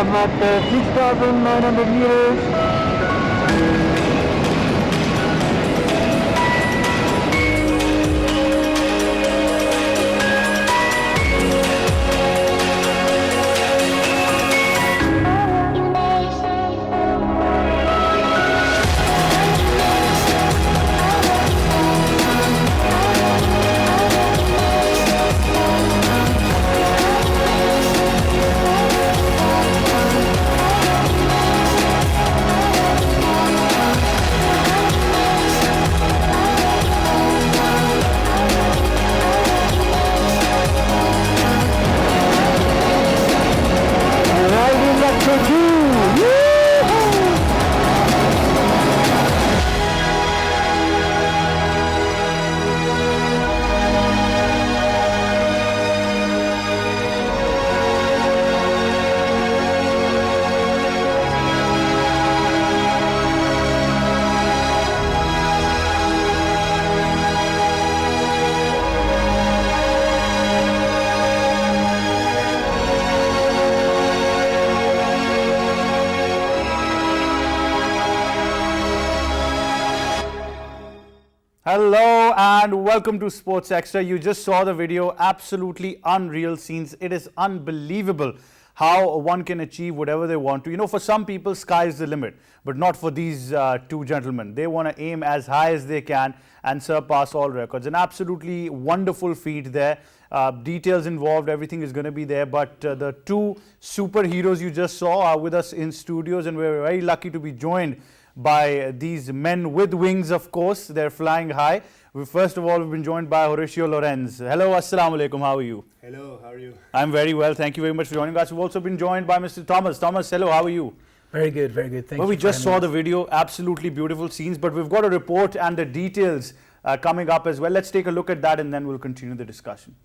I'm at 6,900 meters. Hello and welcome to Sports Extra. You just saw the video, absolutely unreal scenes. It is unbelievable how one can achieve whatever they want to. You know, for some people, sky is the limit, but not for these two gentlemen. They want to aim as high as they can and surpass all records. An absolutely wonderful feat there. Details involved, everything is going to be there. But the two superheroes you just saw are with us in studios, and we're very lucky to be joined by these men with wings, of course. They're flying high. First of all, we've been joined by Horatio Lorenz. Hello, assalamu alaikum. How are you? Hello, how are you? I'm very well. Thank you very much for joining us. We've also been joined by Mr. Thomas. Thomas, hello. How are you? Very good, very good. Thank you. Well, we just saw the video. Absolutely beautiful scenes. But we've got a report and the details coming up as well. Let's take a look at that and then we'll continue the discussion.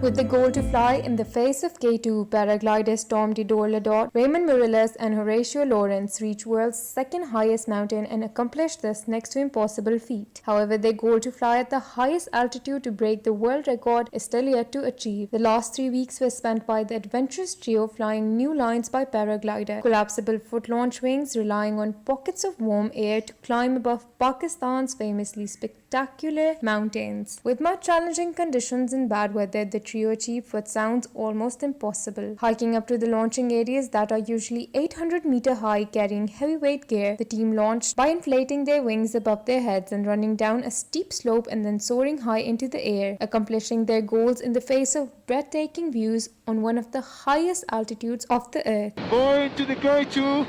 With the goal to fly in the face of K2, paragliders Tom DORLODOT, Raymond Mireles and Horatio Lorenz reached world's second highest mountain and accomplished this next to impossible feat. However, their goal to fly at the highest altitude to break the world record is still yet to achieve. The last 3 weeks were spent by the adventurous trio flying new lines by paraglider, collapsible foot-launch wings relying on pockets of warm air to climb above Pakistan's famously spectacular mountains. With much challenging conditions and bad weather, the trio achieved what sounds almost impossible. Hiking up to the launching areas that are usually 800 meters high, carrying heavyweight gear, the team launched by inflating their wings above their heads and running down a steep slope and then soaring high into the air, accomplishing their goals in the face of breathtaking views on one of the highest altitudes of the earth. Going to the K2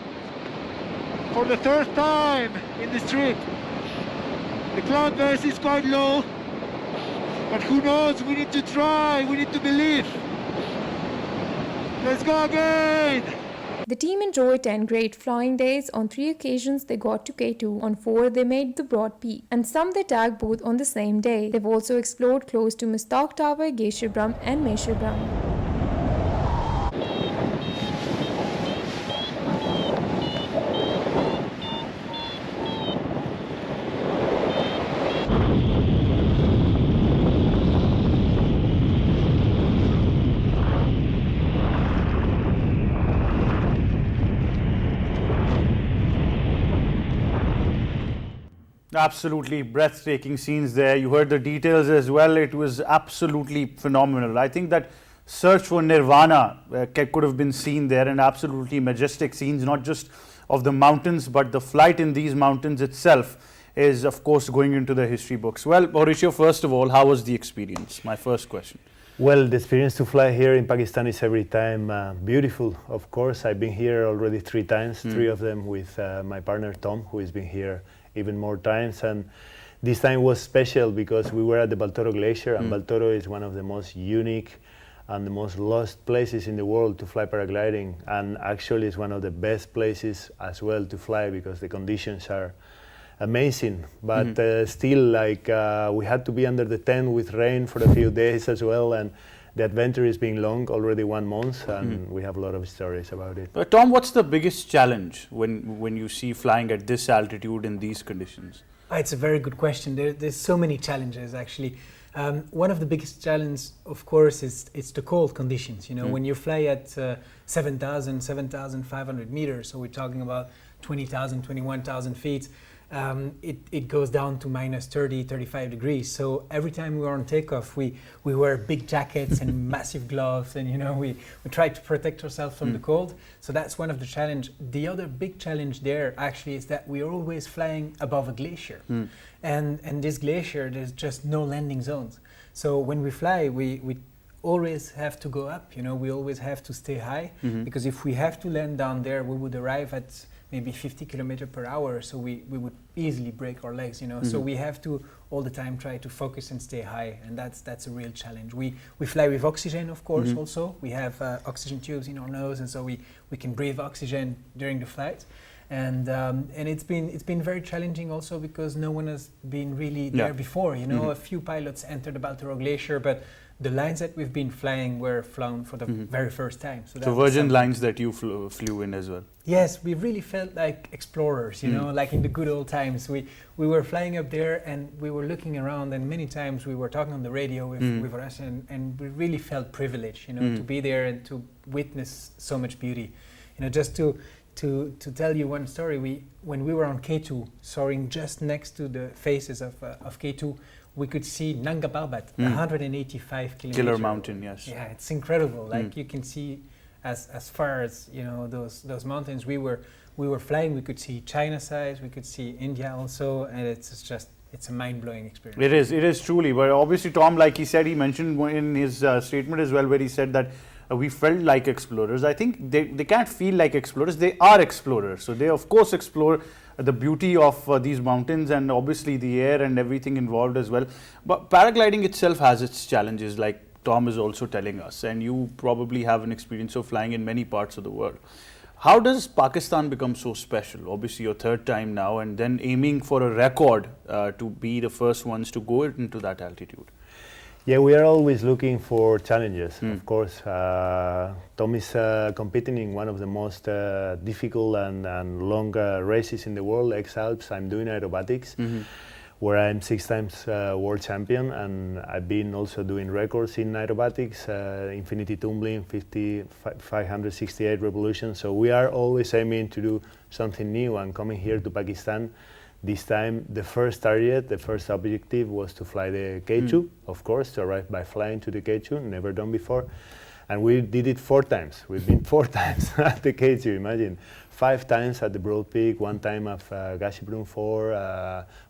for the third time in this trip. The cloud base is quite low, but who knows, we need to try, we need to believe. Let's go again! The team enjoyed 10 great flying days. On 3 occasions they got to K2, on 4 they made the Broad Peak, and some they tagged both on the same day. They've also explored close to Mustaq Tower, Geishebram and Meshebram. Absolutely breathtaking scenes there. You heard the details as well. It was absolutely phenomenal. I think that search for nirvana could have been seen there, and absolutely majestic scenes, not just of the mountains, but the flight in these mountains itself is, of course, going into the history books. Well, Horatio, first of all, how was the experience? My first question. Well, the experience to fly here in Pakistan is every time beautiful, of course. I've been here already 3 times, 3 of them with my partner Tom, who has been here even more times. And this time was special because we were at the Baltoro Glacier, and Baltoro is one of the most unique and the most lost places in the world to fly paragliding. And actually it's one of the best places as well to fly because the conditions are amazing. But still, like we had to be under the tent with rain for a few days as well, and the adventure is being long, already 1 month, and we have a lot of stories about it. Tom, what's the biggest challenge when you see flying at this altitude in these conditions? It's a very good question. There's so many challenges actually. One of the biggest challenges, of course, is the cold conditions. You know, when you fly at 7,000, 7,500 meters, so we're talking about 20,000, 21,000 feet, it goes down to minus 30, 35 degrees. So every time we were on takeoff, we wear big jackets and massive gloves, and you know, we try to protect ourselves from the cold. So that's one of the challenge. The other big challenge there actually is that we are always flying above a glacier. And this glacier, there's just no landing zones. So when we fly, we always have to go up, you know, we always have to stay high, because if we have to land down there, we would arrive at maybe 50 kilometers per hour, so we would easily break our legs, you know. So we have to all the time try to focus and stay high, and that's a real challenge. We fly with oxygen, of course, also. We have oxygen tubes in our nose, and so we can breathe oxygen during the flight. And it's been very challenging also because no one has been really there before. You know, a few pilots entered the Baltoro Glacier, but the lines that we've been flying were flown for the very first time. So Virgin lines that you flew in as well. Yes, we really felt like explorers. You know, like in the good old times. We were flying up there and we were looking around, and many times we were talking on the radio with us, and we really felt privileged. You know, to be there and to witness so much beauty. You know, just to tell you one story, when we were on K2, soaring just next to the faces of K2, we could see Nanga Parbat, 185 kilometers. Killer mountain, yes. Yeah, it's incredible. Like you can see as far as, you know, those mountains. We were flying. We could see China size. We could see India also, and it's a mind-blowing experience. It is truly. But obviously, Tom, like he said, he mentioned in his statement as well, where he said that we felt like explorers. I think they can't feel like explorers. They are explorers. So they, of course, explore the beauty of these mountains and obviously the air and everything involved as well. But paragliding itself has its challenges, like Tom is also telling us, and you probably have an experience of flying in many parts of the world. How does Pakistan become so special? Obviously, your third time now, and then aiming for a record to be the first ones to go into that altitude. Yeah, we are always looking for challenges, of course. Tom is competing in one of the most difficult and long races in the world, X-Alps. I'm doing aerobatics, where I'm 6 times world champion, and I've been also doing records in aerobatics, infinity tumbling, 568 revolutions. So we are always aiming to do something new, and coming here to Pakistan, this time, the first target, the first objective was to fly the K2, of course, to arrive by flying to the K2, never done before. And we did it 4 times. We've been 4 times at the K2, imagine. 5 times at the Broad Peak, 1 time at Gasherbrum 4,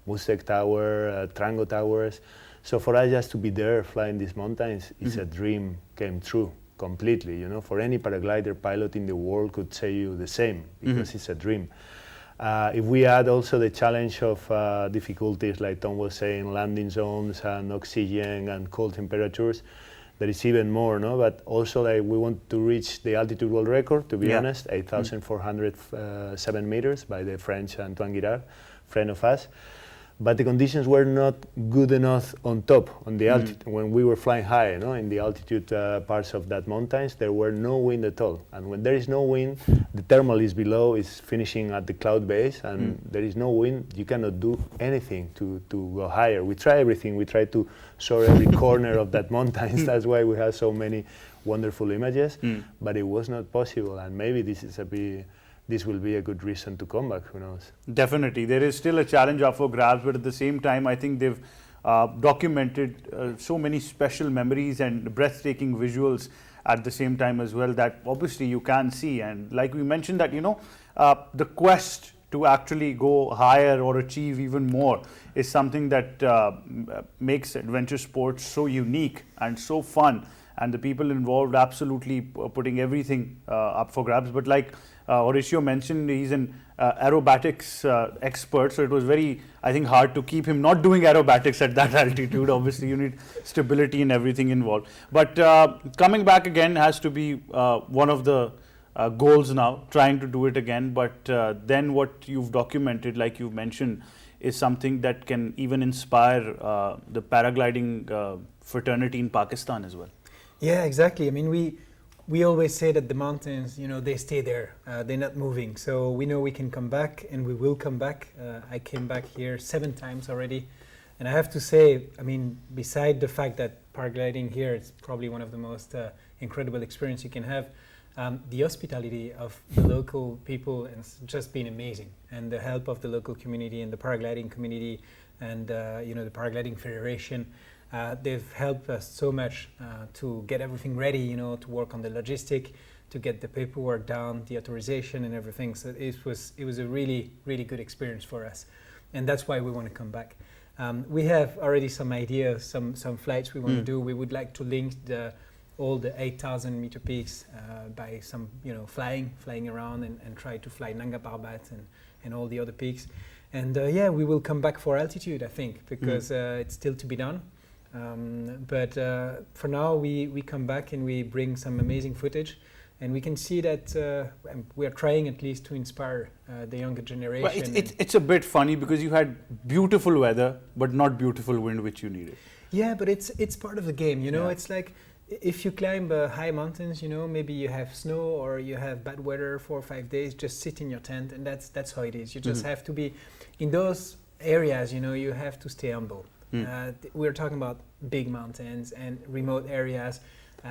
Mustek Tower, Trango Towers. So for us just to be there flying these mountains, it's a dream came true completely. You know, for any paraglider pilot in the world could say you the same, because it's a dream. If we add also the challenge of difficulties, like Tom was saying, landing zones and oxygen and cold temperatures, there is even more, no? But also, like, we want to reach the altitude world record, to be honest, 8,407 meters by the French Antoine Girard, friend of us. But the conditions were not good enough on top, on the altitude. When we were flying high, no, in the altitude parts of that mountains, there were no wind at all. And when there is no wind, the thermal is below, is finishing at the cloud base, and there is no wind, you cannot do anything to go higher. We try everything. We try to soar every corner of that mountains. That's why we have so many wonderful images, but it was not possible. And maybe this will be a good reason to come back, who knows. Definitely. There is still a challenge up for grabs, but at the same time, I think they've documented so many special memories and breathtaking visuals at the same time as well that obviously you can see. And like we mentioned that, you know, the quest to actually go higher or achieve even more is something that makes adventure sports so unique and so fun. And the people involved absolutely putting everything up for grabs. But like Horacio mentioned, he's an aerobatics expert, so it was very, I think, hard to keep him not doing aerobatics at that altitude. Obviously, you need stability and everything involved. But coming back again has to be one of the goals now, trying to do it again. But then what you've documented, like you've mentioned, is something that can even inspire the paragliding fraternity in Pakistan as well. Yeah, exactly. I mean, we always say that the mountains, they stay there. They're not moving. So we know we can come back, and we will come back. I came back here 7 times already. And I have to say, I mean, beside the fact that paragliding here is probably one of the most incredible experience you can have, the hospitality of the local people has just been amazing. And the help of the local community and the paragliding community and, the Paragliding Federation, they've helped us so much to get everything ready, to work on the logistic, to get the paperwork down, the authorization and everything. So it was a really, really good experience for us. And that's why we want to come back. We have already some ideas, some flights we want to do. We would like to link all the 8,000 meter peaks by some, flying around and try to fly Nanga Parbat and all the other peaks. And we will come back for altitude, I think, because it's still to be done. But for now, we come back and we bring some amazing footage. And we can see that we are trying at least to inspire the younger generation. Well, it's a bit funny because you had beautiful weather, but not beautiful wind, which you needed. Yeah, but it's part of the game, Yeah. It's like if you climb high mountains, maybe you have snow or you have bad weather 4 or 5 days, just sit in your tent, and that's how it is. You just have to be in those areas, you have to stay humble. We're talking about big mountains and remote areas.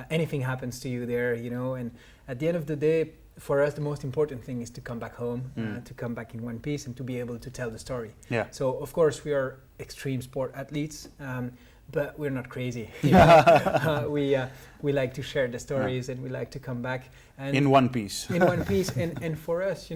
Anything happens to you there, and at the end of the day, for us, the most important thing is to come back home, to come back in one piece and to be able to tell the story. Yeah. So, of course, we are extreme sport athletes, but we're not crazy. We like to share the stories and we like to come back. And in one piece. In one piece. And for us,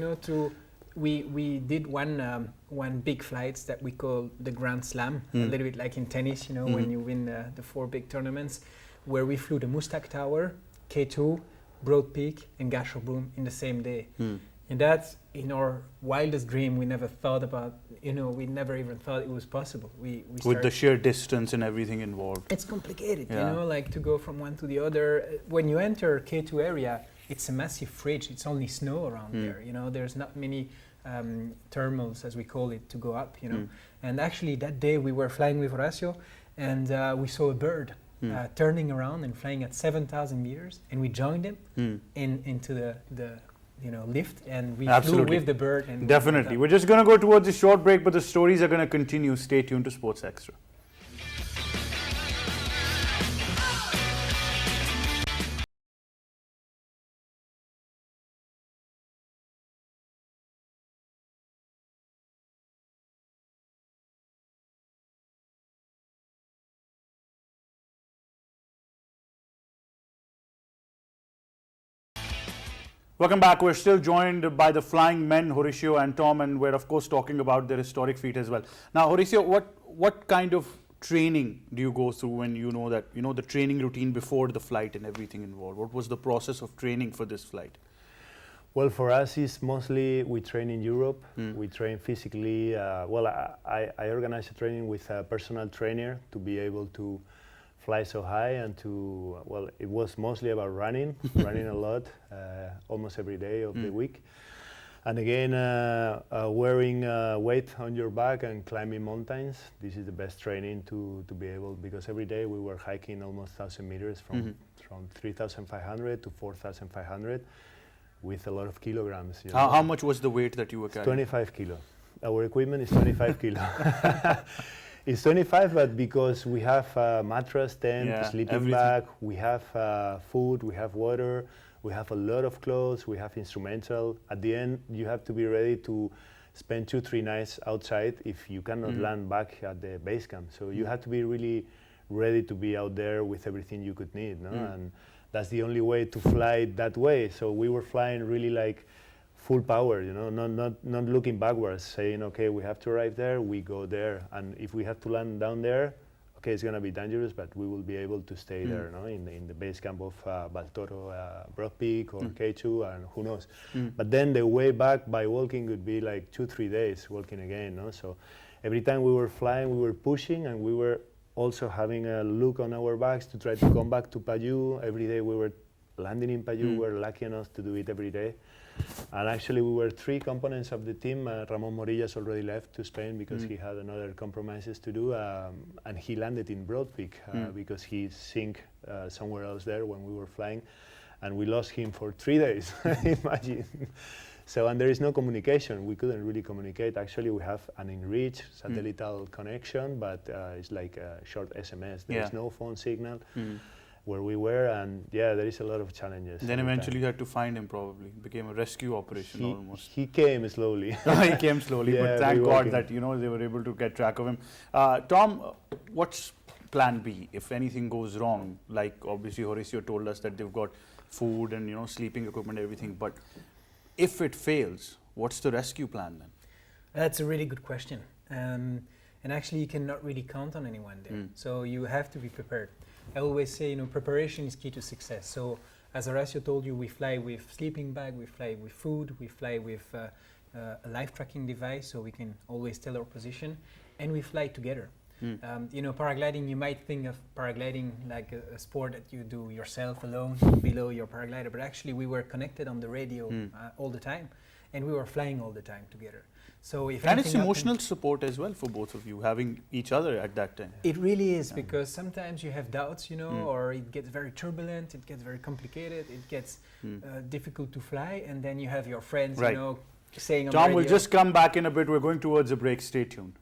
we did one big flights that we call the Grand Slam, a little bit like in tennis, when you win the 4 big tournaments, where we flew the Mustak Tower, K2, Broad Peak, and Gasherbrum in the same day. And that's in our wildest dream. We never thought about, we never even thought it was possible. We with the sheer distance and everything involved. It's complicated, Yeah. like to go from one to the other. When you enter K2 area, it's a massive fridge. It's only snow around there. There's not many thermals, as we call it, to go up. And actually, that day we were flying with Horacio, and we saw a bird turning around and flying at 7,000 meters, and we joined him into the lift, and we flew with the bird. And definitely. We're just going to go towards a short break, but the stories are going to continue. Stay tuned to Sports Extra. Welcome back. We're still joined by the flying men, Horacio and Tom, and we're of course talking about their historic feat as well. Now, Horacio, what kind of training do you go through when the training routine before the flight and everything involved? What was the process of training for this flight? Well, for us, it's mostly we train in Europe. We train physically. I organize a training with a personal trainer to be able to fly so high and it was mostly about running a lot, almost every day of the week. And again, wearing weight on your back and climbing mountains. This is the best training to be able, because every day we were hiking almost 1,000 meters from 3,500 to 4,500 with a lot of kilograms. How much was the weight that you were carrying? 25 kilo. Our equipment is 25 kilo. It's 25, but because we have a mattress, tent, sleeping bag, we have food, we have water, we have a lot of clothes, we have instrumental. At the end, you have to be ready to spend 2-3 nights outside if you cannot land back at the base camp. So you have to be really ready to be out there with everything you could need, no? And that's the only way to fly that way. So we were flying really like full power, not looking backwards, saying, okay, we have to arrive there, we go there. And if we have to land down there, okay, it's gonna be dangerous, but we will be able to stay there, in the base camp of Baltoro, Broad Peak or K2, and who knows. But then the way back by walking would be like 2-3 days walking again, no? So every time we were flying, we were pushing, and we were also having a look on our backs to try to come back to Paju. Every day we were landing in Payu. We're lucky enough to do it every day. And actually, we were 3 components of the team. Ramon Morillas already left to Spain because he had another compromises to do, and he landed in Broadpeak because he sank somewhere else there when we were flying, and we lost him for 3 days. Imagine. So, and there is no communication. We couldn't really communicate. Actually, we have an enriched satellite connection, but it's like a short SMS. There is no phone signal. Where we were, and yeah, there is a lot of challenges. Then eventually you had to find him probably. Became a rescue operation almost. He came slowly. He came slowly, but thank God that they were able to get track of him. Tom, what's plan B if anything goes wrong? Like obviously Horacio told us that they've got food and sleeping equipment, everything, but if it fails, what's the rescue plan then? That's a really good question. And actually you cannot really count on anyone there. So you have to be prepared. I always say, preparation is key to success. So as Horacio told you, we fly with sleeping bag, we fly with food, we fly with a live tracking device so we can always tell our position, and we fly together. Paragliding, you might think of paragliding like a sport that you do yourself alone below your paraglider, but actually we were connected on the radio all the time, and we were flying all the time together. So if and it's emotional support as well for both of you, having each other at that time. It really is, because sometimes you have doubts, or it gets very turbulent, it gets very complicated, it gets difficult to fly, and then you have your friends, saying on the Tom, radio. we'll just come back in a bit. We're going towards a break. Stay tuned.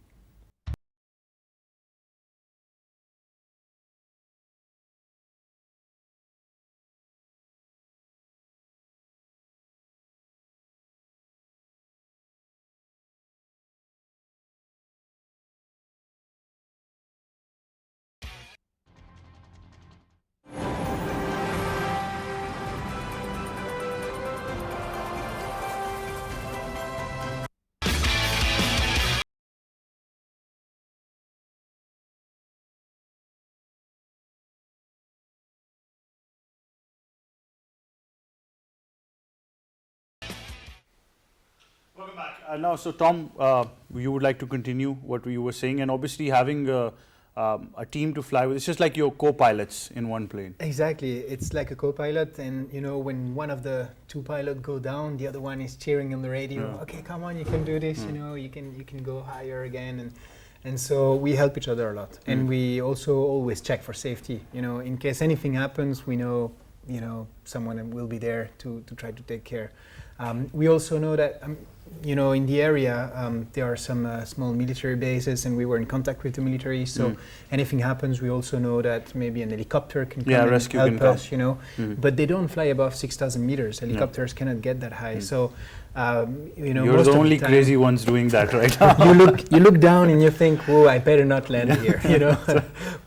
Welcome back. Now, so Tom, you would like to continue what you were saying, and obviously having a team to fly with, it's just like your co-pilots in one plane. Exactly, it's like a co-pilot, and when one of the 2 pilots go down, the other one is cheering on the radio. Okay, come on, you can do this. You can go higher again, and so we help each other a lot, and we also always check for safety. In case anything happens, we know someone will be there to try to take care. We also know that in the area there are some small military bases, and we were in contact with the military, so anything happens, we also know that maybe an helicopter can come and help us, but they don't fly above 6,000 meters. Helicopters cannot get that high, so you're the only crazy ones doing that right now. you look down and you think, whoa, I better not land here,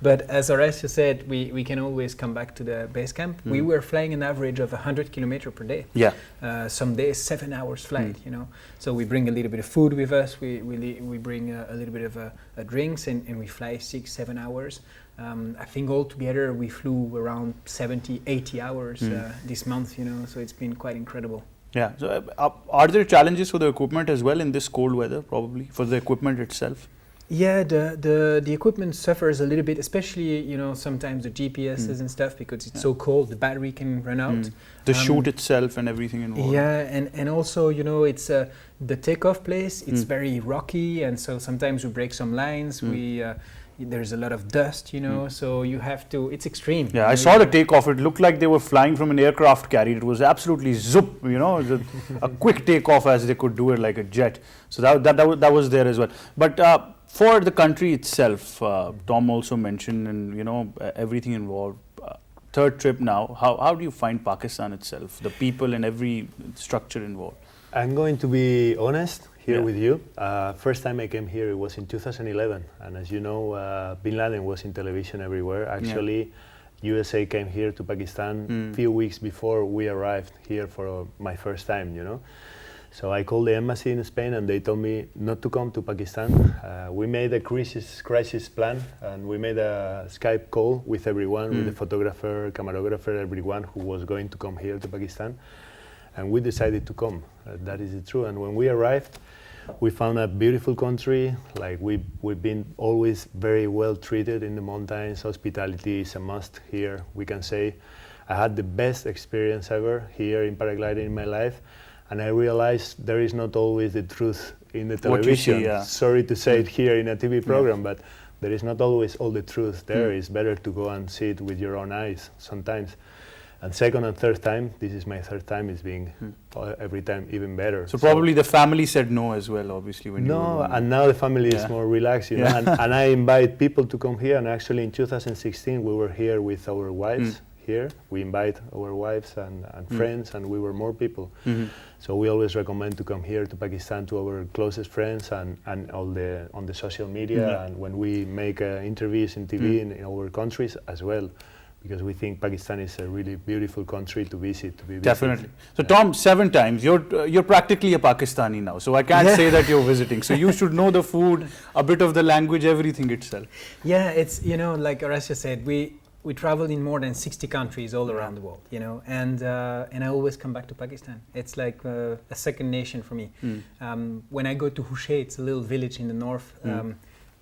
But as Horacio said, we can always come back to the base camp. We were flying an average of 100 kilometers per day. Some days 7 hours flight, So we bring a little bit of food with us, we bring a little bit of drinks, and we fly 6-7 hours. I think altogether we flew around 70-80 hours this month, so it's been quite incredible. Yeah. So, are there challenges for the equipment as well in this cold weather? Probably for the equipment itself. Yeah, the equipment suffers a little bit, especially sometimes the GPSs and stuff, because it's so cold. The battery can run out. The chute itself and everything involved. Yeah, and also it's the takeoff place. It's very rocky, and so sometimes we break some lines. There's a lot of dust, so you have to, it's extreme. Yeah, I saw the takeoff. It looked like they were flying from an aircraft carrier. It was absolutely zoop, a quick takeoff as they could do it like a jet. So that was there as well. But for the country itself, Tom also mentioned, and everything involved. Third trip now, how do you find Pakistan itself, the people and every structure involved? I'm going to be honest here with you. First time I came here, it was in 2011, and as you know, Bin Laden was in television everywhere. Actually, USA came here to Pakistan a few weeks before we arrived here for my first time, So I called the embassy in Spain, and they told me not to come to Pakistan. We made a crisis plan, and we made a Skype call with everyone, with the photographer, camerographer, everyone who was going to come here to Pakistan. And we decided to come. That is the truth. And when we arrived, we found a beautiful country. Like we've been always very well treated in the mountains. Hospitality is a must here, we can say. I had the best experience ever here in paragliding in my life, and I realized there is not always the truth in the What you see, television. yeah. Sorry to say it here in a TV program, but there is not always all the truth there. It's better to go and see it with your own eyes sometimes. And second and third time, this is my third time, it's being every time even better. So probably the family said no as well, obviously. When no, you and now the family is more relaxed, you know, and I invite people to come here, and actually in 2016 we were here with our wives here. We invite our wives and friends, and we were more people. So we always recommend to come here to Pakistan to our closest friends and all the on the social media, and when we make interviews in TV in our countries as well, because we think Pakistan is a really beautiful country to visit. Definitely. So Tom, 7 times. You're practically a Pakistani now. So I can't say that you're visiting. So you should know the food, a bit of the language, everything itself. Yeah, it's, you know, like Horacio said, we traveled in more than 60 countries all around the world, you know, and I always come back to Pakistan. It's like a second nation for me. When I go to Hushay, it's a little village in the north.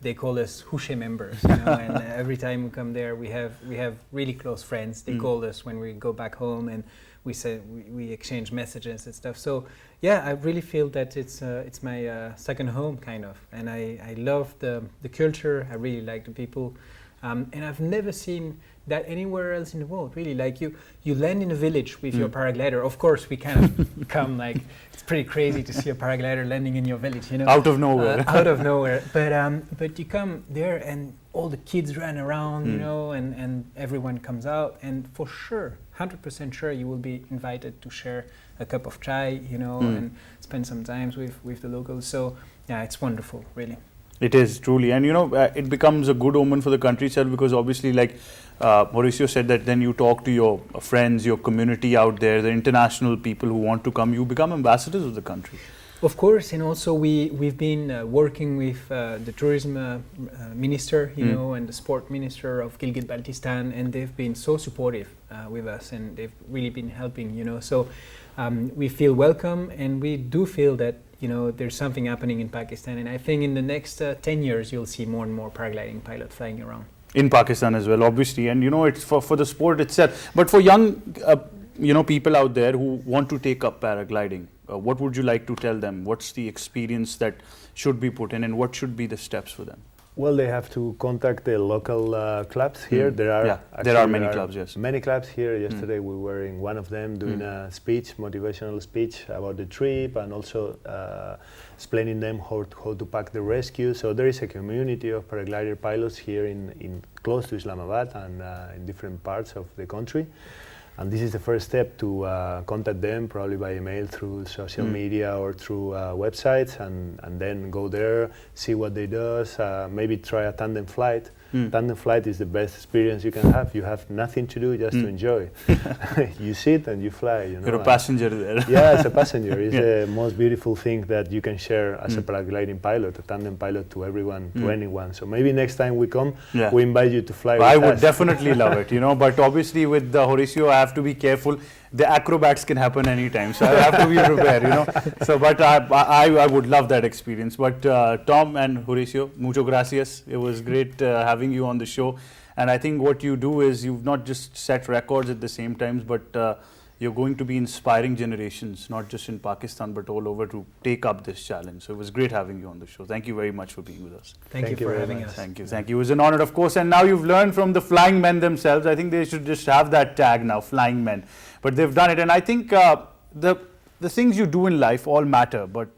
They call us Hushay members, you know, and every time we come there, we have really close friends. They call us when we go back home, and we exchange messages and stuff. So yeah, I really feel that it's my second home kind of, and I love the culture. I really like the people, and I've never seen that anywhere else in the world, really. Like you land in a village with your paraglider. Of course, we kind of come like, it's pretty crazy to see a paraglider landing in your village, you know. Out of nowhere. Out of nowhere. But you come there and all the kids run around, you know, and everyone comes out, and for sure, 100% sure, you will be invited to share a cup of chai, you know, and spend some time with the locals. So yeah, it's wonderful, really. It is, truly. And you know, it becomes a good omen for the country itself, because obviously, like Mauricio said, that then you talk to your friends, your community out there, the international people who want to come, you become ambassadors of the country. Of course, and also we've been working with the tourism minister, you know, and the sport minister of Gilgit-Baltistan, and they've been so supportive with us, and they've really been helping, you know. So we feel welcome, and we do feel that, you know, there's something happening in Pakistan, and I think in the next 10 years you'll see more and more paragliding pilots flying around. In Pakistan as well, obviously, and you know, it's for the sport itself. But for young, you know, people out there who want to take up paragliding, what would you like to tell them? What's the experience that should be put in, and what should be the steps for them? Well, they have to contact the local clubs here. There are many clubs, yes. Many clubs here. Yesterday we were in one of them doing a speech, motivational speech about the trip, and also explaining them how to pack the rescue. So there is a community of paraglider pilots here in close to Islamabad and in different parts of the country. And this is the first step to contact them, probably by email, through social media or through websites, and then go there, see what they do, maybe try a tandem flight. Tandem flight is the best experience you can have. You have nothing to do, just to enjoy. You sit and you fly. You know? You're a passenger there. Yeah, as a passenger. It's the most beautiful thing that you can share as a paragliding pilot, a tandem pilot, to everyone, to anyone. So maybe next time we come, we invite you to fly with us. I would definitely love it, you know, but obviously with the Horacio, I have to be careful. The acrobats can happen anytime, so I have to be prepared, you know. So, but I would love that experience. But Tom and Horacio, mucho gracias. It was great having you on the show. And I think what you do is you've not just set records at the same times, but you're going to be inspiring generations, not just in Pakistan, but all over, to take up this challenge. So it was great having you on the show. Thank you very much for being with us. Thank you for having us. Thank you. Thank you. It was an honor, of course. And now you've learned from the flying men themselves. I think they should just have that tag now, flying men. But they've done it. And I think the things you do in life all matter, but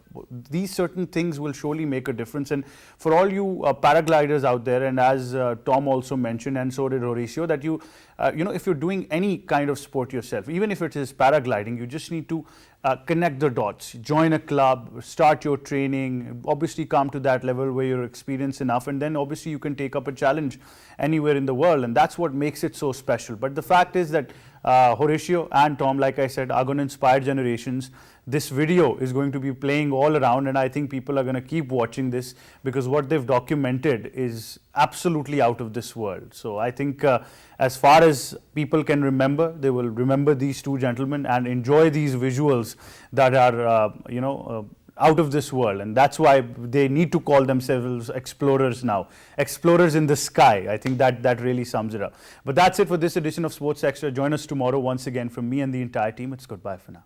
these certain things will surely make a difference. And for all you paragliders out there, and as Tom also mentioned, and so did Horacio, that you know, if you're doing any kind of sport yourself, even if it is paragliding, you just need to connect the dots, join a club, start your training, obviously come to that level where you're experienced enough, and then obviously you can take up a challenge anywhere in the world, and that's what makes it so special. But the fact is that Horacio and Tom, like I said, are going to inspire generations. This video is going to be playing all around, and I think people are going to keep watching this, because what they've documented is absolutely out of this world. So I think as far as people can remember, they will remember these two gentlemen and enjoy these visuals that are, you know, out of this world, and that's why they need to call themselves explorers now. Explorers in the sky. I think that really sums it up. But that's it for this edition of Sports Extra. Join us tomorrow once again. From me and the entire team, it's goodbye for now.